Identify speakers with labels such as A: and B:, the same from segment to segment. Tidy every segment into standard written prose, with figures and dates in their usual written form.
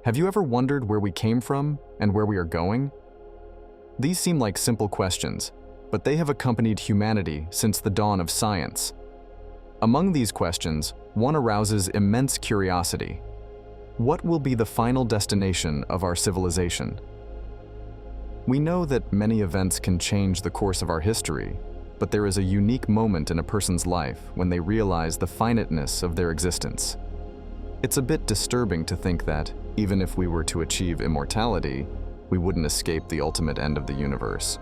A: Have you ever wondered where we came from and where we are going? These seem like simple questions, but they have accompanied humanity since the dawn of science. Among these questions, one arouses immense curiosity. What will be the final destination of our civilization? We know that many events can change the course of our history, but there is a unique moment in a person's life when they realize the finiteness of their existence. It's a bit disturbing to think that, even if we were to achieve immortality, we wouldn't escape the ultimate end of the universe.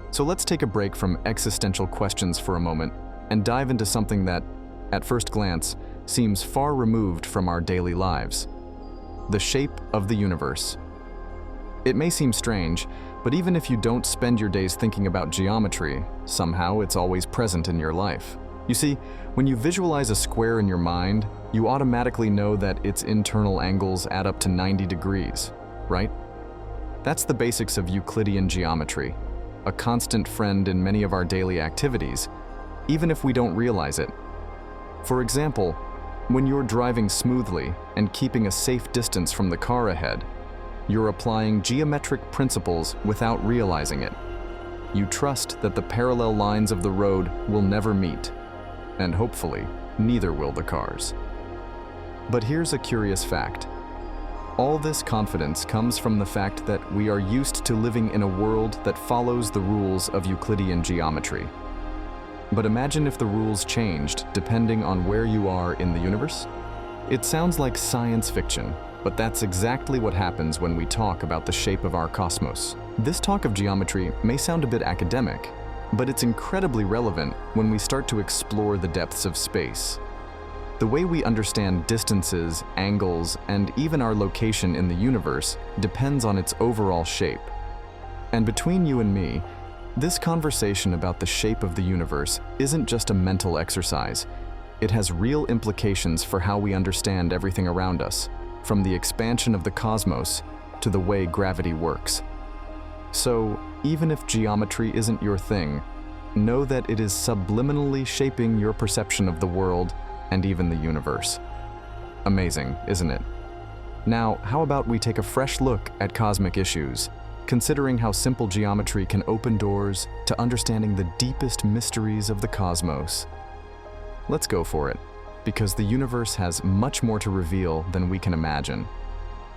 A: So let's take a break from existential questions for a moment and dive into something that, at first glance, seems far removed from our daily lives: the shape of the universe. It may seem strange, but even if you don't spend your days thinking about geometry, somehow it's always present in your life. You see, when you visualize a square in your mind, you automatically know that its internal angles add up to 90 degrees, right? That's the basics of Euclidean geometry, a constant friend in many of our daily activities, even if we don't realize it. For example, when you're driving smoothly and keeping a safe distance from the car ahead, you're applying geometric principles without realizing it. You trust that the parallel lines of the road will never meet, and hopefully, neither will the cars. But here's a curious fact. All this confidence comes from the fact that we are used to living in a world that follows the rules of Euclidean geometry. But imagine if the rules changed depending on where you are in the universe? It sounds like science fiction, but that's exactly what happens when we talk about the shape of our cosmos. This talk of geometry may sound a bit academic, but it's incredibly relevant when we start to explore the depths of space. The way we understand distances, angles, and even our location in the universe depends on its overall shape. And between you and me, this conversation about the shape of the universe isn't just a mental exercise. It has real implications for how we understand everything around us, from the expansion of the cosmos to the way gravity works. So, even if geometry isn't your thing, know that it is subliminally shaping your perception of the world and even the universe. Amazing, isn't it? Now, how about we take a fresh look at cosmic issues, considering how simple geometry can open doors to understanding the deepest mysteries of the cosmos. Let's go for it, because the universe has much more to reveal than we can imagine,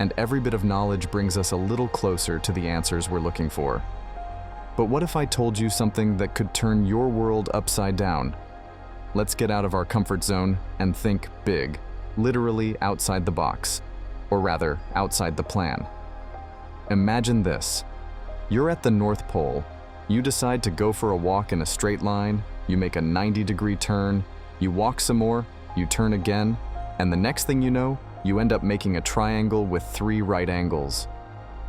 A: and every bit of knowledge brings us a little closer to the answers we're looking for. But what if I told you something that could turn your world upside down? Let's get out of our comfort zone and think big, literally outside the box, or rather, outside the plan. Imagine this. You're at the North Pole. You decide to go for a walk in a straight line, you make a 90-degree turn, you walk some more, you turn again, and the next thing you know, you end up making a triangle with 3 right angles.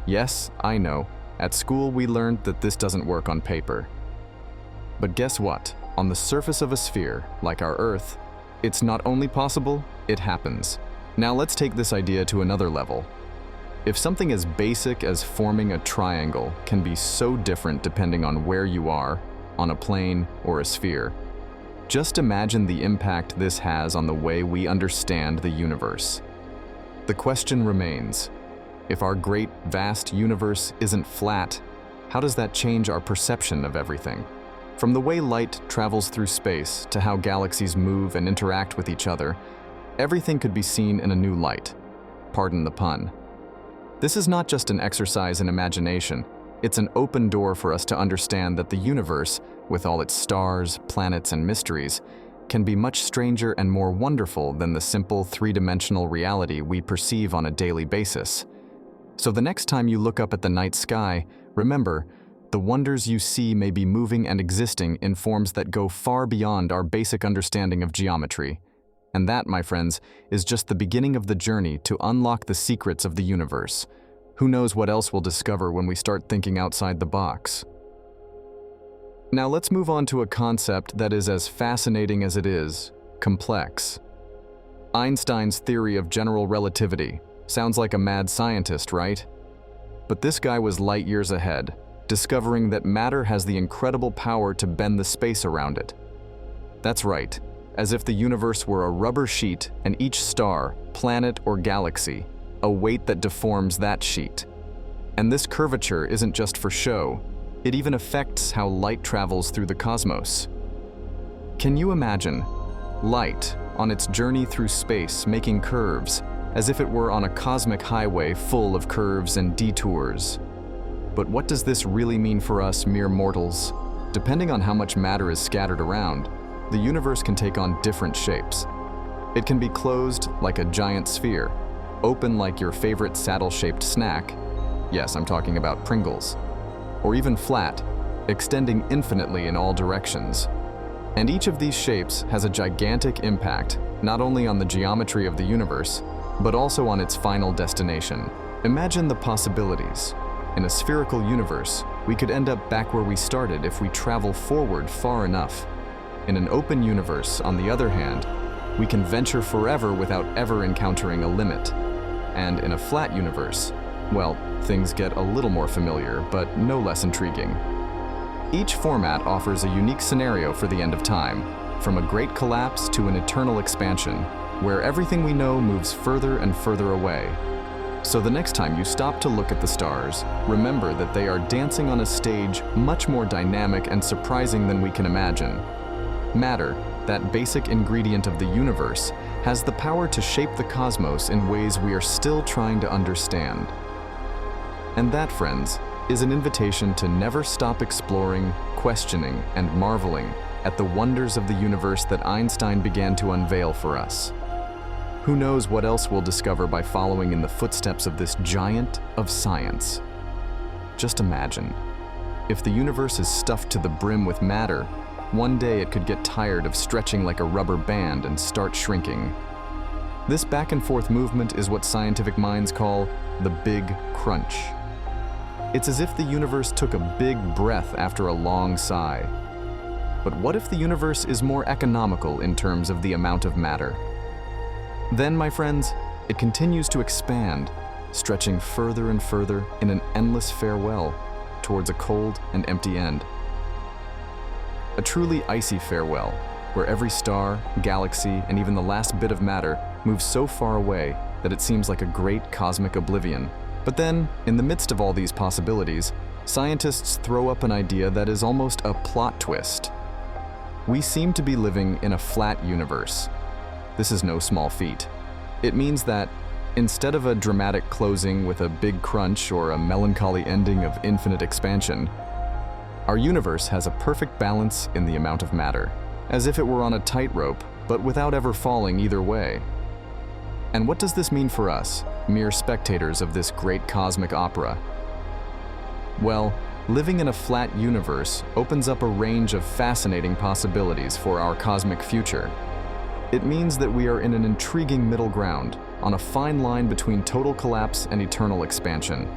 A: Yes, I know. At school we learned that this doesn't work on paper. But guess what? On the surface of a sphere, like our Earth, it's not only possible, it happens. Now let's take this idea to another level. If something as basic as forming a triangle can be so different depending on where you are, on a plane or a sphere, just imagine the impact this has on the way we understand the universe. The question remains, if our great, vast universe isn't flat, how does that change our perception of everything? From the way light travels through space to how galaxies move and interact with each other, everything could be seen in a new light. Pardon the pun. This is not just an exercise in imagination, it's an open door for us to understand that the universe, with all its stars, planets, and mysteries, can be much stranger and more wonderful than the simple three-dimensional reality we perceive on a daily basis. So the next time you look up at the night sky, remember, the wonders you see may be moving and existing in forms that go far beyond our basic understanding of geometry. And that, my friends, is just the beginning of the journey to unlock the secrets of the universe. Who knows what else we'll discover when we start thinking outside the box? Now let's move on to a concept that is as fascinating as it is complex. Einstein's theory of general relativity. Sounds like a mad scientist, right? But this guy was light years ahead, discovering that matter has the incredible power to bend the space around it. That's right, as if the universe were a rubber sheet and each star, planet, or galaxy, a weight that deforms that sheet. And this curvature isn't just for show, it even affects how light travels through the cosmos. Can you imagine light on its journey through space making curves, as if it were on a cosmic highway full of curves and detours? But what does this really mean for us mere mortals? Depending on how much matter is scattered around, the universe can take on different shapes. It can be closed like a giant sphere, open like your favorite saddle-shaped snack, yes, I'm talking about Pringles, or even flat, extending infinitely in all directions. And each of these shapes has a gigantic impact, not only on the geometry of the universe, but also on its final destination. Imagine the possibilities. In a spherical universe, we could end up back where we started if we travel forward far enough. In an open universe, on the other hand, we can venture forever without ever encountering a limit. And in a flat universe, well, things get a little more familiar, but no less intriguing. Each format offers a unique scenario for the end of time, from a great collapse to an eternal expansion, where everything we know moves further and further away. So the next time you stop to look at the stars, remember that they are dancing on a stage much more dynamic and surprising than we can imagine. Matter, that basic ingredient of the universe, has the power to shape the cosmos in ways we are still trying to understand. And that, friends, is an invitation to never stop exploring, questioning, and marveling at the wonders of the universe that Einstein began to unveil for us. Who knows what else we'll discover by following in the footsteps of this giant of science? Just imagine, if the universe is stuffed to the brim with matter, one day it could get tired of stretching like a rubber band and start shrinking. This back and forth movement is what scientific minds call the Big Crunch. It's as if the universe took a big breath after a long sigh. But what if the universe is more economical in terms of the amount of matter? Then, my friends, it continues to expand, stretching further and further in an endless farewell towards a cold and empty end. A truly icy farewell, where every star, galaxy, and even the last bit of matter moves so far away that it seems like a great cosmic oblivion. But then, in the midst of all these possibilities, scientists throw up an idea that is almost a plot twist. We seem to be living in a flat universe. This is no small feat. It means that, instead of a dramatic closing with a big crunch or a melancholy ending of infinite expansion, our universe has a perfect balance in the amount of matter, as if it were on a tightrope, but without ever falling either way. And what does this mean for us, mere spectators of this great cosmic opera? Well, living in a flat universe opens up a range of fascinating possibilities for our cosmic future. It means that we are in an intriguing middle ground, on a fine line between total collapse and eternal expansion.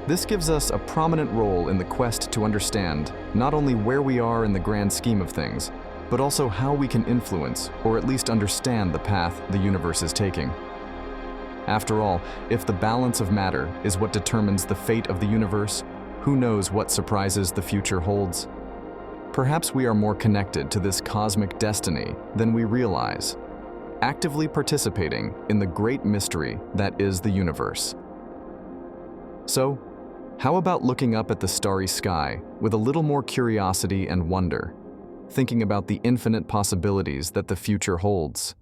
A: This gives us a prominent role in the quest to understand not only where we are in the grand scheme of things, but also how we can influence, or at least understand, the path the universe is taking. After all, if the balance of matter is what determines the fate of the universe, who knows what surprises the future holds? Perhaps we are more connected to this cosmic destiny than we realize, actively participating in the great mystery that is the universe. So, how about looking up at the starry sky with a little more curiosity and wonder, thinking about the infinite possibilities that the future holds?